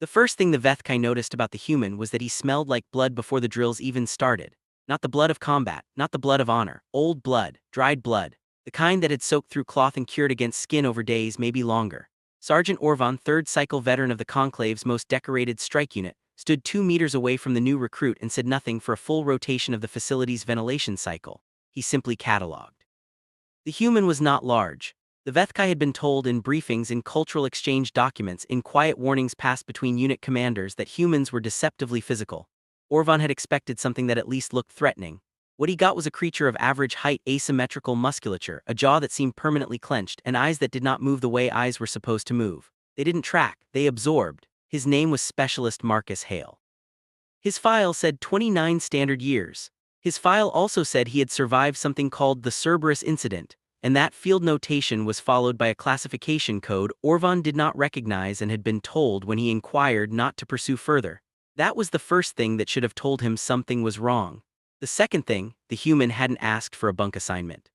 The first thing the Vethkai noticed about the human was that he smelled like blood before the drills even started. Not the blood of combat, not the blood of honor, old blood, dried blood, the kind that had soaked through cloth and cured against skin over days, maybe longer. Sergeant Orvan, third cycle veteran of the Conclave's most decorated strike unit, stood 2 meters away from the new recruit and said nothing for a full rotation of the facility's ventilation cycle. He simply catalogued. The human was not large. The Vethkai had been told in briefings, in cultural exchange documents, in quiet warnings passed between unit commanders that humans were deceptively physical. Orvan had expected something that at least looked threatening. What he got was a creature of average height, asymmetrical musculature, a jaw that seemed permanently clenched, and eyes that did not move the way eyes were supposed to move. They didn't track, they absorbed. His name was Specialist Marcus Hale. His file said 29 standard years. His file also said he had survived something called the Cerberus incident, and that field notation was followed by a classification code Orvan did not recognize and had been told when he inquired not to pursue further. That was the first thing that should have told him something was wrong. The second thing, the human hadn't asked for a bunk assignment.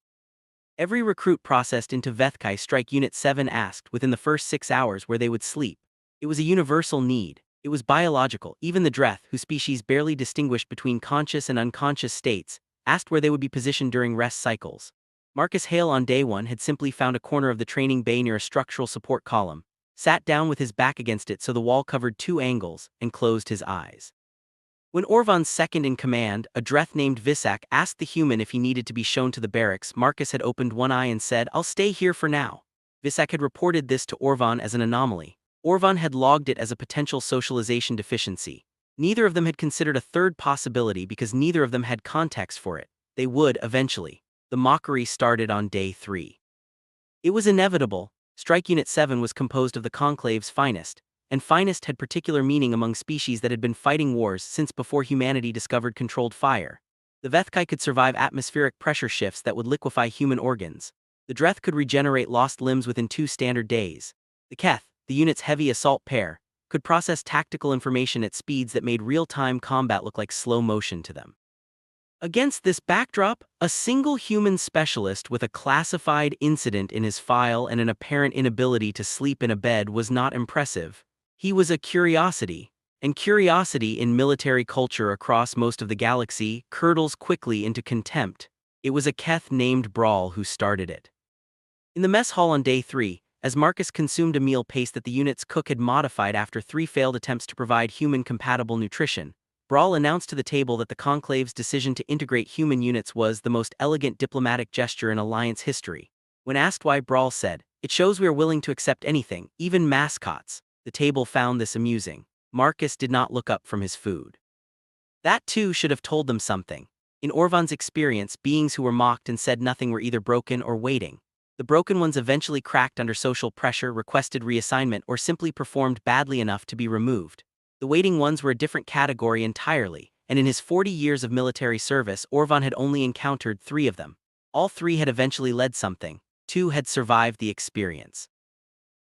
Every recruit processed into Vethkai Strike Unit 7 asked within the first 6 hours where they would sleep. It was a universal need. It was biological. Even the Dreth, whose species barely distinguished between conscious and unconscious states, asked where they would be positioned during rest cycles. Marcus Hale on day 1 had simply found a corner of the training bay near a structural support column, sat down with his back against it so the wall covered 2 angles, and closed his eyes. When Orvan's second-in-command, a Dreth named Visak, asked the human if he needed to be shown to the barracks, Marcus had opened one eye and said, "I'll stay here for now." Visak had reported this to Orvan as an anomaly. Orvan had logged it as a potential socialization deficiency. Neither of them had considered a third possibility because neither of them had context for it. They would, eventually. The mockery started on day 3. It was inevitable. Strike Unit 7 was composed of the Conclave's finest, and finest had particular meaning among species that had been fighting wars since before humanity discovered controlled fire. The Vethkai could survive atmospheric pressure shifts that would liquefy human organs. The Dreth could regenerate lost limbs within 2 standard days. The Keth, the unit's heavy assault pair, could process tactical information at speeds that made real-time combat look like slow motion to them. Against this backdrop, a single human specialist with a classified incident in his file and an apparent inability to sleep in a bed was not impressive. He was a curiosity, and curiosity in military culture across most of the galaxy curdles quickly into contempt. It was a Keth named Brawl who started it. In the mess hall on day 3, as Marcus consumed a meal pace that the unit's cook had modified after 3 failed attempts to provide human-compatible nutrition, Brawl announced to the table that the Conclave's decision to integrate human units was the most elegant diplomatic gesture in Alliance history. When asked why, Brawl said, "It shows we are willing to accept anything, even mascots." The table found this amusing. Marcus did not look up from his food. That too should have told them something. In Orvan's experience, beings who were mocked and said nothing were either broken or waiting. The broken ones eventually cracked under social pressure, requested reassignment, or simply performed badly enough to be removed. The waiting ones were a different category entirely, and in his 40 years of military service, Orvan had only encountered 3 of them. All 3 had eventually led something. 2 had survived the experience.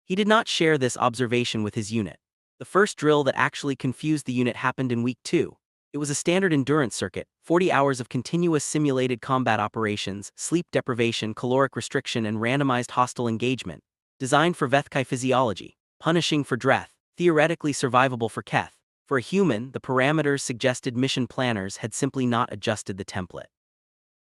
He did not share this observation with his unit. The first drill that actually confused the unit happened in week 2. It was a standard endurance circuit, 40 hours of continuous simulated combat operations, sleep deprivation, caloric restriction, and randomized hostile engagement, designed for Vethkai physiology, punishing for Dreth, theoretically survivable for Keth. For a human, the parameters suggested mission planners had simply not adjusted the template.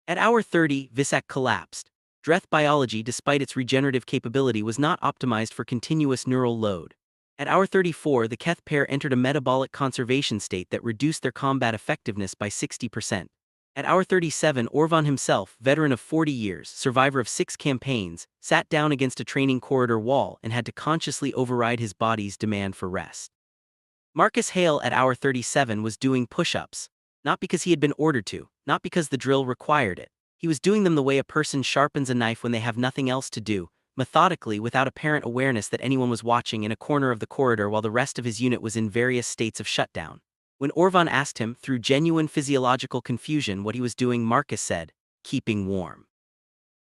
At hour 30, Visak collapsed. Dreth biology, despite its regenerative capability, was not optimized for continuous neural load. At hour 34, the Keth pair entered a metabolic conservation state that reduced their combat effectiveness by 60%. At hour 37, Orvan himself, veteran of 40 years, survivor of 6 campaigns, sat down against a training corridor wall and had to consciously override his body's demand for rest. Marcus Hale at hour 37 was doing push-ups, not because he had been ordered to, not because the drill required it. He was doing them the way a person sharpens a knife when they have nothing else to do, methodically, without apparent awareness that anyone was watching, in a corner of the corridor while the rest of his unit was in various states of shutdown. When Orvan asked him, through genuine physiological confusion, what he was doing, Marcus said, "Keeping warm."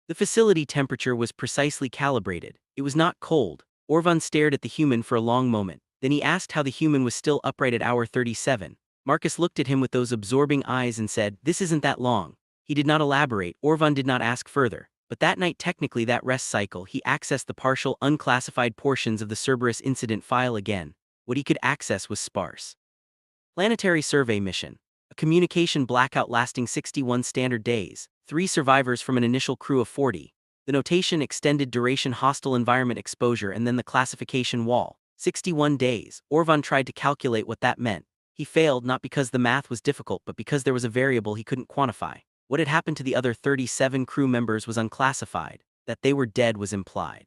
The facility temperature was precisely calibrated. It was not cold. Orvan stared at the human for a long moment. Then he asked how the human was still upright at hour 37. Marcus looked at him with those absorbing eyes and said, "This isn't that long." He did not elaborate. Orvan did not ask further. But that night, technically that rest cycle, he accessed the partial, unclassified portions of the Cerberus incident file again. What he could access was sparse. Planetary Survey Mission. A communication blackout lasting 61 standard days, 3 survivors from an initial crew of 40. The notation extended duration hostile environment exposure and then the classification wall. 61 days. Orvan tried to calculate what that meant. He failed not because the math was difficult but because there was a variable he couldn't quantify. What had happened to the other 37 crew members was unclassified. That they were dead was implied.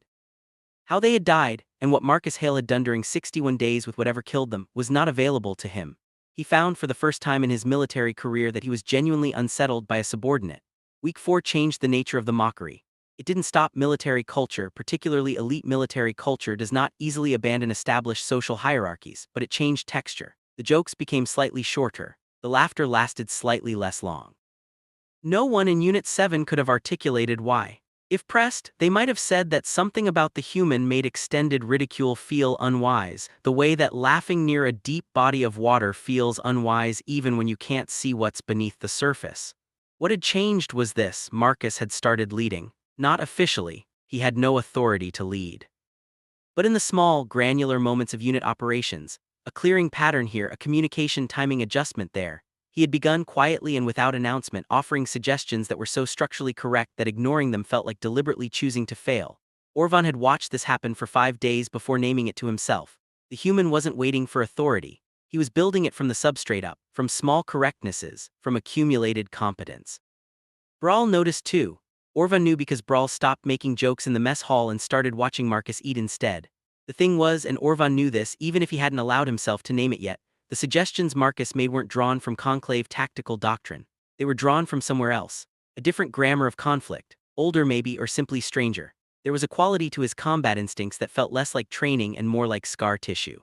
How they had died, and what Marcus Hale had done during 61 days with whatever killed them, was not available to him. He found for the first time in his military career that he was genuinely unsettled by a subordinate. Week 4 changed the nature of the mockery. It didn't stop military culture, particularly elite military culture does not easily abandon established social hierarchies, but it changed texture. The jokes became slightly shorter. The laughter lasted slightly less long. No one in Unit 7 could have articulated why. If pressed, they might have said that something about the human made extended ridicule feel unwise, the way that laughing near a deep body of water feels unwise even when you can't see what's beneath the surface. What had changed was this: Marcus had started leading. Not officially, he had no authority to lead. But in the small, granular moments of unit operations, a clearing pattern here, a communication timing adjustment there, he had begun quietly and without announcement, offering suggestions that were so structurally correct that ignoring them felt like deliberately choosing to fail. Orvan had watched this happen for 5 days before naming it to himself. The human wasn't waiting for authority. He was building it from the substrate up, from small correctnesses, from accumulated competence. Brawl noticed too. Orvan knew because Brawl stopped making jokes in the mess hall and started watching Marcus eat instead. The thing was, and Orvan knew this even if he hadn't allowed himself to name it yet, the suggestions Marcus made weren't drawn from conclave tactical doctrine. They were drawn from somewhere else. A different grammar of conflict, older maybe or simply stranger. There was a quality to his combat instincts that felt less like training and more like scar tissue.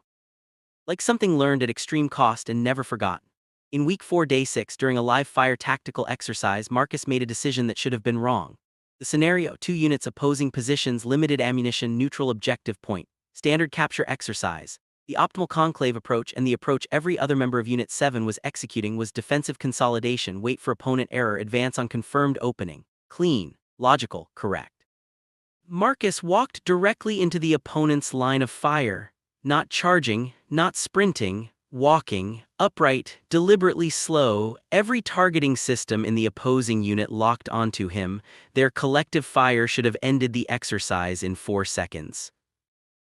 Like something learned at extreme cost and never forgotten. In Week 4 Day 6 during a live-fire tactical exercise, Marcus made a decision that should have been wrong. The scenario: 2 units opposing positions, limited ammunition, neutral objective point, standard capture exercise. The optimal conclave approach and the approach every other member of Unit 7 was executing was defensive consolidation, wait for opponent error, advance on confirmed opening. Clean, logical, correct. Marcus walked directly into the opponent's line of fire, not charging, not sprinting, walking, upright, deliberately slow. Every targeting system in the opposing unit locked onto him. Their collective fire should have ended the exercise in 4 seconds.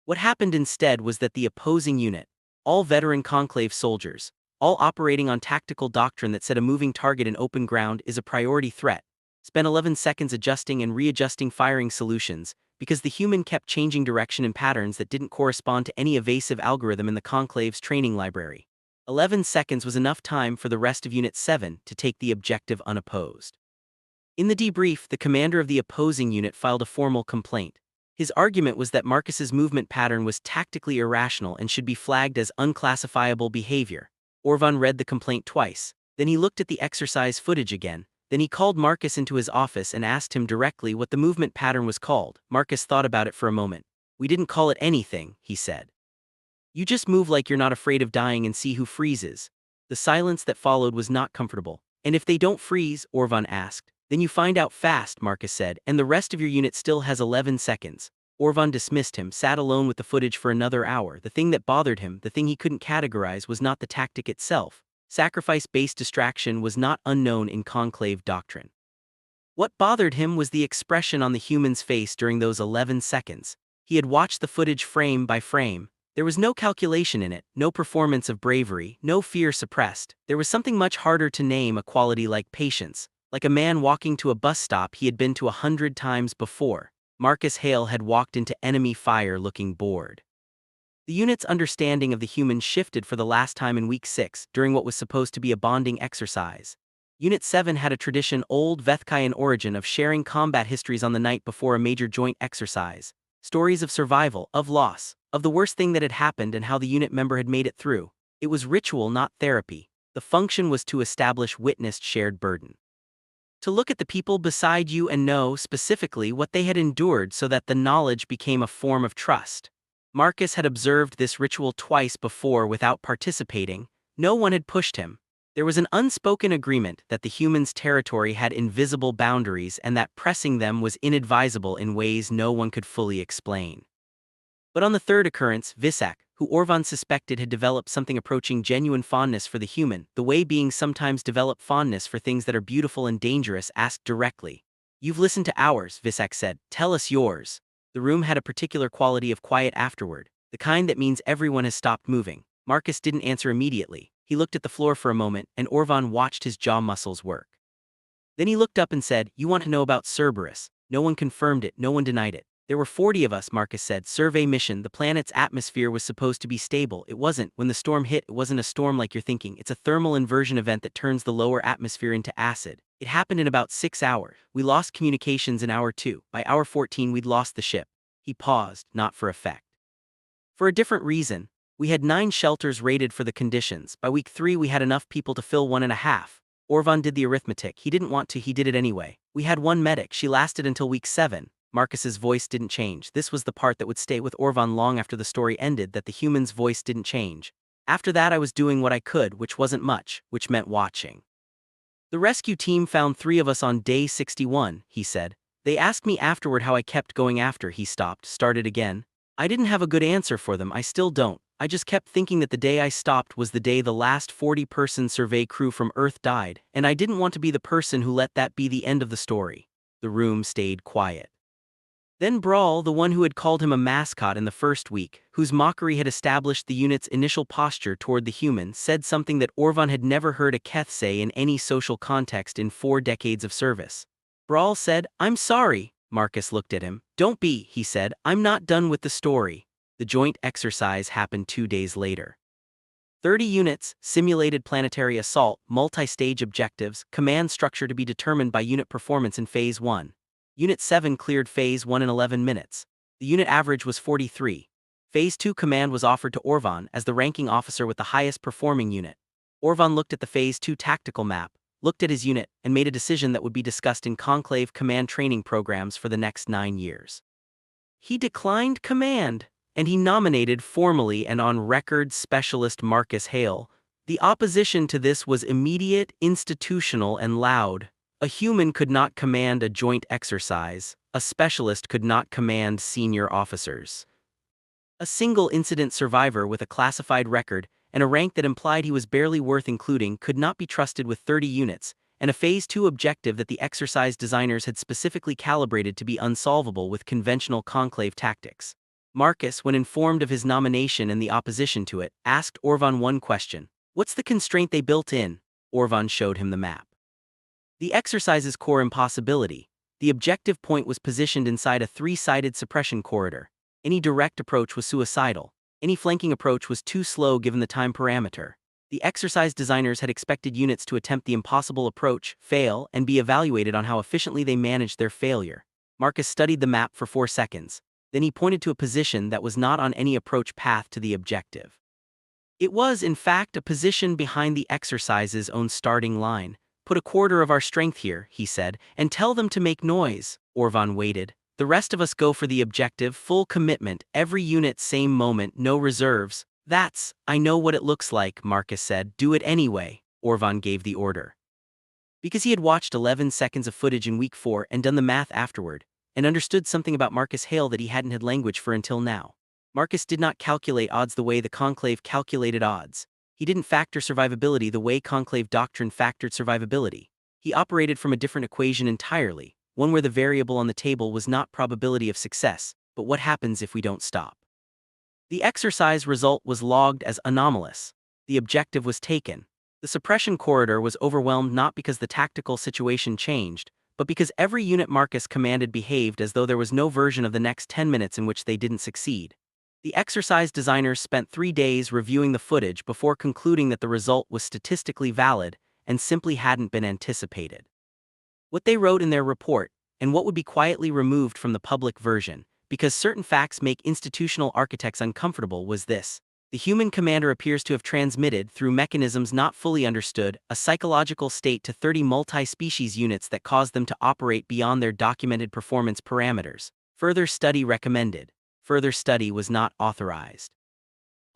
What happened instead was that the opposing unit, all veteran conclave soldiers, all operating on tactical doctrine that said a moving target in open ground is a priority threat, spent 11 seconds adjusting and readjusting firing solutions because the human kept changing direction in patterns that didn't correspond to any evasive algorithm in the conclave's training library. 11 seconds was enough time for the rest of Unit 7 to take the objective unopposed. In the debrief, the commander of the opposing unit filed a formal complaint. His argument was that Marcus's movement pattern was tactically irrational and should be flagged as unclassifiable behavior. Orvan read the complaint twice, then he looked at the exercise footage again, then he called Marcus into his office and asked him directly what the movement pattern was called. Marcus thought about it for a moment. "We didn't call it anything," he said. "You just move like you're not afraid of dying and see who freezes." The silence that followed was not comfortable. "And if they don't freeze?" Orvan asked. "Then you find out fast," Marcus said, "and the rest of your unit still has 11 seconds. Orvan dismissed him, sat alone with the footage for another hour. The thing that bothered him, the thing he couldn't categorize, was not the tactic itself. Sacrifice-based distraction was not unknown in conclave doctrine. What bothered him was the expression on the human's face during those 11 seconds. He had watched the footage frame by frame. There was no calculation in it, no performance of bravery, no fear suppressed. There was something much harder to name, a quality like patience. Like a man walking to a bus stop he had been to 100 times before. Marcus Hale had walked into enemy fire looking bored. The unit's understanding of the human shifted for the last time in Week 6, during what was supposed to be a bonding exercise. Unit 7 had a tradition, old Vethkayan origin, of sharing combat histories on the night before a major joint exercise. Stories of survival, of loss, of the worst thing that had happened and how the unit member had made it through. It was ritual, not therapy. The function was to establish witnessed shared burden. To look at the people beside you and know specifically what they had endured so that the knowledge became a form of trust. Marcus had observed this ritual twice before without participating. No one had pushed him. There was an unspoken agreement that the human's territory had invisible boundaries and that pressing them was inadvisable in ways no one could fully explain. But on the third occurrence, Visak, who Orvan suspected had developed something approaching genuine fondness for the human, the way beings sometimes develop fondness for things that are beautiful and dangerous, asked directly. "You've listened to ours," Visak said. "Tell us yours." The room had a particular quality of quiet afterward, the kind that means everyone has stopped moving. Marcus didn't answer immediately. He looked at the floor for a moment, and Orvan watched his jaw muscles work. Then he looked up and said, "You want to know about Cerberus?" No one confirmed it, no one denied it. "There were 40 of us," Marcus said. "Survey mission. The planet's atmosphere was supposed to be stable. It wasn't. When the storm hit, it wasn't a storm like you're thinking. It's a thermal inversion event that turns the lower atmosphere into acid. It happened in about 6 hours. We lost communications in hour 2. By hour 14 we'd lost the ship." He paused, not for effect. "For a different reason. We had 9 shelters rated for the conditions. By week 3 we had enough people to fill 1.5. Orvan did the arithmetic. He didn't want to, he did it anyway. We had 1 medic. She lasted until week 7. Marcus's voice didn't change. This was the part that would stay with Orvan long after the story ended, that the human's voice didn't change. "After that I was doing what I could, which wasn't much, which meant watching. The rescue team found 3 of us on day 61, he said. They asked me afterward how I kept going after." He stopped, started again. "I didn't have a good answer for them, I still don't. I just kept thinking that the day I stopped was the day the last 40-person survey crew from Earth died, and I didn't want to be the person who let that be the end of the story." The room stayed quiet. Then Brawl, the one who had called him a mascot in the first week, whose mockery had established the unit's initial posture toward the human, said something that Orvan had never heard a Keth say in any social context in 4 decades of service. Brawl said, "I'm sorry." Marcus looked at him. "Don't be," he said. "I'm not done with the story." The joint exercise happened 2 days later. 30 units, simulated planetary assault, multi-stage objectives, command structure to be determined by unit performance in Phase 1. Unit 7 cleared Phase 1 in 11 minutes. The unit average was 43. Phase 2 command was offered to Orvan as the ranking officer with the highest performing unit. Orvan looked at the Phase 2 tactical map, looked at his unit, and made a decision that would be discussed in conclave command training programs for the next 9 years. He declined command, and he nominated formally and on record specialist Marcus Hale. The opposition to this was immediate, institutional, and loud. A human could not command a joint exercise. A specialist could not command senior officers. A single incident survivor with a classified record and a rank that implied he was barely worth including could not be trusted with 30 units, and a Phase 2 objective that the exercise designers had specifically calibrated to be unsolvable with conventional conclave tactics. Marcus, when informed of his nomination and the opposition to it, asked Orvan one question. "What's the constraint they built in?" Orvan showed him the map. The exercise's core impossibility. The objective point was positioned inside a 3-sided suppression corridor. Any direct approach was suicidal. Any flanking approach was too slow given the time parameter. The exercise designers had expected units to attempt the impossible approach, fail, and be evaluated on how efficiently they managed their failure. Marcus studied the map for 4 seconds. Then he pointed to a position that was not on any approach path to the objective. It was, in fact, a position behind the exercise's own starting line. "Put a quarter of our strength here," he said, "and tell them to make noise." Orvan waited. "The rest of us go for the objective, full commitment, every unit same moment, no reserves." I know what it looks like," Marcus said. "Do it anyway." Orvan gave the order. Because he had watched 11 seconds of footage in week 4 and done the math afterward, and understood something about Marcus Hale that he hadn't had language for until now. Marcus did not calculate odds the way the conclave calculated odds. He didn't factor survivability the way conclave doctrine factored survivability. He operated from a different equation entirely, one where the variable on the table was not probability of success, but what happens if we don't stop. The exercise result was logged as anomalous. The objective was taken. The suppression corridor was overwhelmed not because the tactical situation changed, but because every unit Marcus commanded behaved as though there was no version of the next 10 minutes in which they didn't succeed. The exercise designers spent 3 days reviewing the footage before concluding that the result was statistically valid and simply hadn't been anticipated. What they wrote in their report, and what would be quietly removed from the public version, because certain facts make institutional architects uncomfortable, was this. The human commander appears to have transmitted, through mechanisms not fully understood, a psychological state to 30 multi-species units that caused them to operate beyond their documented performance parameters. Further study recommended. Further study was not authorized.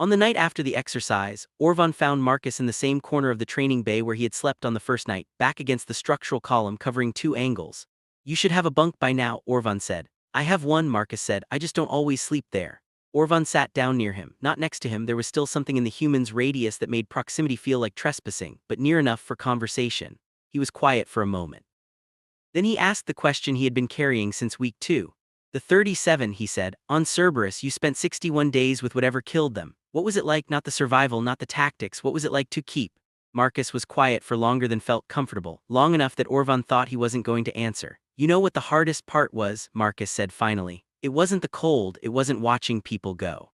On the night after the exercise, Orvan found Marcus in the same corner of the training bay where he had slept on the first night, back against the structural column covering 2 angles. "You should have a bunk by now," Orvan said. "I have one," Marcus said. "I just don't always sleep there." Orvan sat down near him. Not next to him, there was still something in the human's radius that made proximity feel like trespassing, but near enough for conversation. He was quiet for a moment. Then he asked the question he had been carrying since week 2. The 37, he said. On Cerberus you spent 61 days with whatever killed them. What was it like? Not the survival, not the tactics, what was it like to keep? Marcus was quiet for longer than felt comfortable, long enough that Orvan thought he wasn't going to answer. You know what the hardest part was, Marcus said finally. It wasn't the cold, it wasn't watching people go.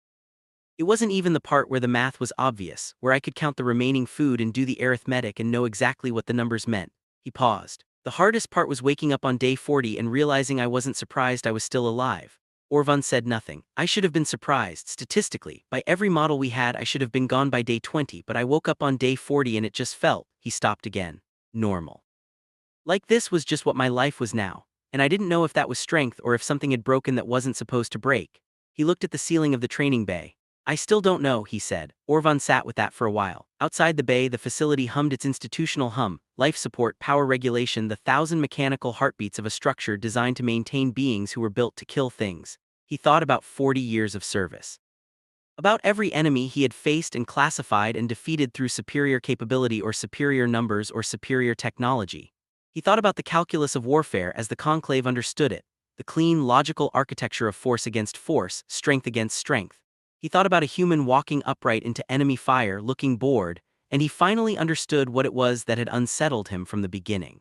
It wasn't even the part where the math was obvious, where I could count the remaining food and do the arithmetic and know exactly what the numbers meant. He paused. The hardest part was waking up on day 40 and realizing I wasn't surprised I was still alive. Orvan said nothing. I should have been surprised, statistically. By every model we had I should have been gone by day 20, but I woke up on day 40 and it just felt, he stopped again, normal. Like this was just what my life was now, and I didn't know if that was strength or if something had broken that wasn't supposed to break. He looked at the ceiling of the training bay. I still don't know, he said. Orvan sat with that for a while. Outside the bay, the facility hummed its institutional hum, life support, power regulation, the 1,000 mechanical heartbeats of a structure designed to maintain beings who were built to kill things. He thought about 40 years of service. About every enemy he had faced and classified and defeated through superior capability or superior numbers or superior technology. He thought about the calculus of warfare as the Conclave understood it, the clean, logical architecture of force against force, strength against strength. He thought about a human walking upright into enemy fire, looking bored, and he finally understood what it was that had unsettled him from the beginning.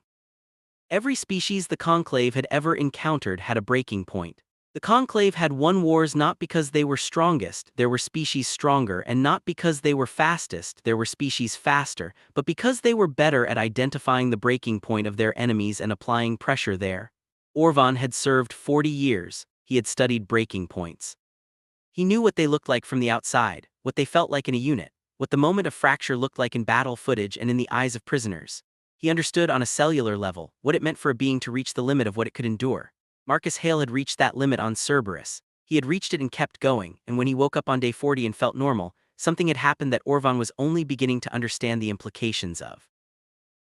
Every species the Conclave had ever encountered had a breaking point. The Conclave had won wars not because they were strongest, there were species stronger, and not because they were fastest, there were species faster, but because they were better at identifying the breaking point of their enemies and applying pressure there. Orvan had served 40 years, he had studied breaking points. He knew what they looked like from the outside, what they felt like in a unit, what the moment of fracture looked like in battle footage and in the eyes of prisoners. He understood on a cellular level what it meant for a being to reach the limit of what it could endure. Marcus Hale had reached that limit on Cerberus. He had reached it and kept going, and when he woke up on day 40 and felt normal, something had happened that Orvan was only beginning to understand the implications of.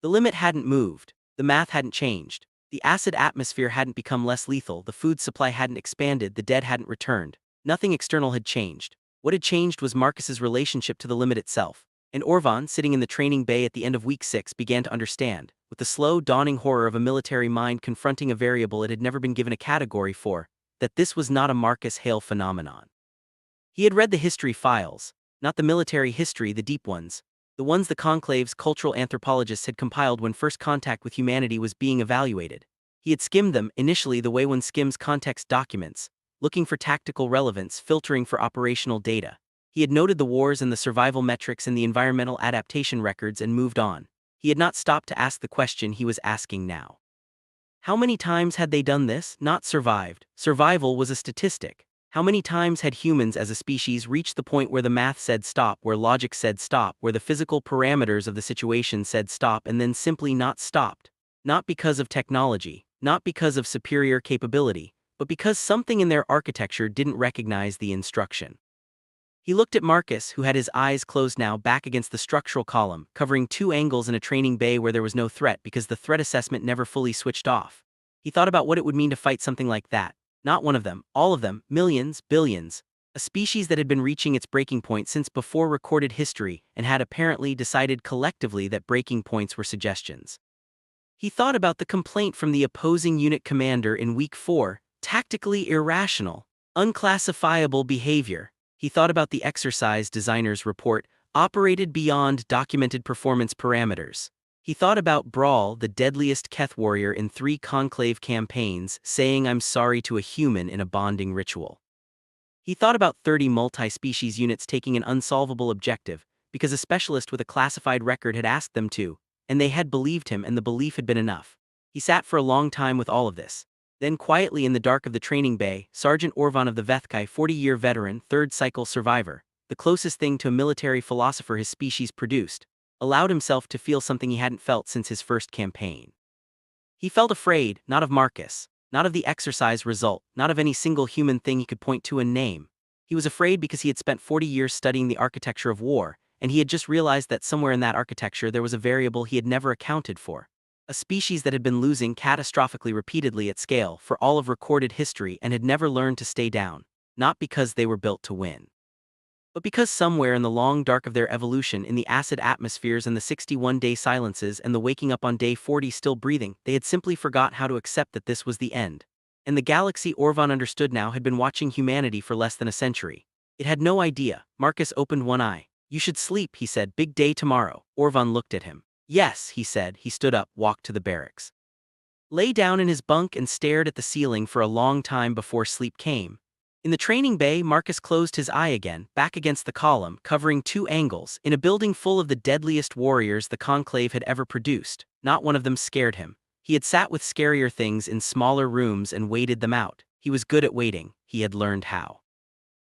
The limit hadn't moved, the math hadn't changed, the acid atmosphere hadn't become less lethal, the food supply hadn't expanded, the dead hadn't returned. Nothing external had changed. What had changed was Marcus's relationship to the limit itself. And Orvan, sitting in the training bay at the end of week 6, began to understand, with the slow, dawning horror of a military mind confronting a variable it had never been given a category for, that this was not a Marcus Hale phenomenon. He had read the history files, not the military history, the deep ones, the ones the Conclave's cultural anthropologists had compiled when first contact with humanity was being evaluated. He had skimmed them, initially the way one skims context documents, looking for tactical relevance, filtering for operational data. He had noted the wars and the survival metrics and the environmental adaptation records and moved on. He had not stopped to ask the question he was asking now. How many times had they done this? Not survived. Survival was a statistic. How many times had humans as a species reached the point where the math said stop, where logic said stop, where the physical parameters of the situation said stop and then simply not stopped? Not because of technology, not because of superior capability, but because something in their architecture didn't recognize the instruction. He looked at Marcus, who had his eyes closed now, back against the structural column, covering 2 angles in a training bay where there was no threat because the threat assessment never fully switched off. He thought about what it would mean to fight something like that. Not one of them, all of them, millions, billions. A species that had been reaching its breaking point since before recorded history and had apparently decided collectively that breaking points were suggestions. He thought about the complaint from the opposing unit commander in week 4, tactically irrational, unclassifiable behavior. He thought about the exercise designer's report, operated beyond documented performance parameters. He thought about Brawl, the deadliest Keth warrior in 3 Conclave campaigns, saying I'm sorry to a human in a bonding ritual. He thought about 30 multi-species units taking an unsolvable objective, because a specialist with a classified record had asked them to, and they had believed him and the belief had been enough. He sat for a long time with all of this. Then quietly in the dark of the training bay, Sergeant Orvan of the Vethkai, 40-year veteran, 3rd cycle survivor, the closest thing to a military philosopher his species produced, allowed himself to feel something he hadn't felt since his first campaign. He felt afraid, not of Marcus, not of the exercise result, not of any single human thing he could point to and name. He was afraid because he had spent 40 years studying the architecture of war, and he had just realized that somewhere in that architecture there was a variable he had never accounted for. A species that had been losing catastrophically repeatedly at scale for all of recorded history and had never learned to stay down. not because they were built to win, but because somewhere in the long dark of their evolution, in the acid atmospheres and the 61-day silences and the waking up on day 40 still breathing, they had simply forgot how to accept that this was the end. And the galaxy Orvon understood now had been watching humanity for less than a century. It had no idea. Marcus opened one eye. "You should sleep," he said. "Big day tomorrow." Orvon looked at him. "Yes," he said. He stood up, walked to the barracks, lay down in his bunk and stared at the ceiling for a long time before sleep came. In the training bay, Marcus closed his eye again, back against the column, covering two angles, in a building full of the deadliest warriors the Conclave had ever produced. Not one of them scared him. He had sat with scarier things in smaller rooms and waited them out. He was good at waiting. He had learned how.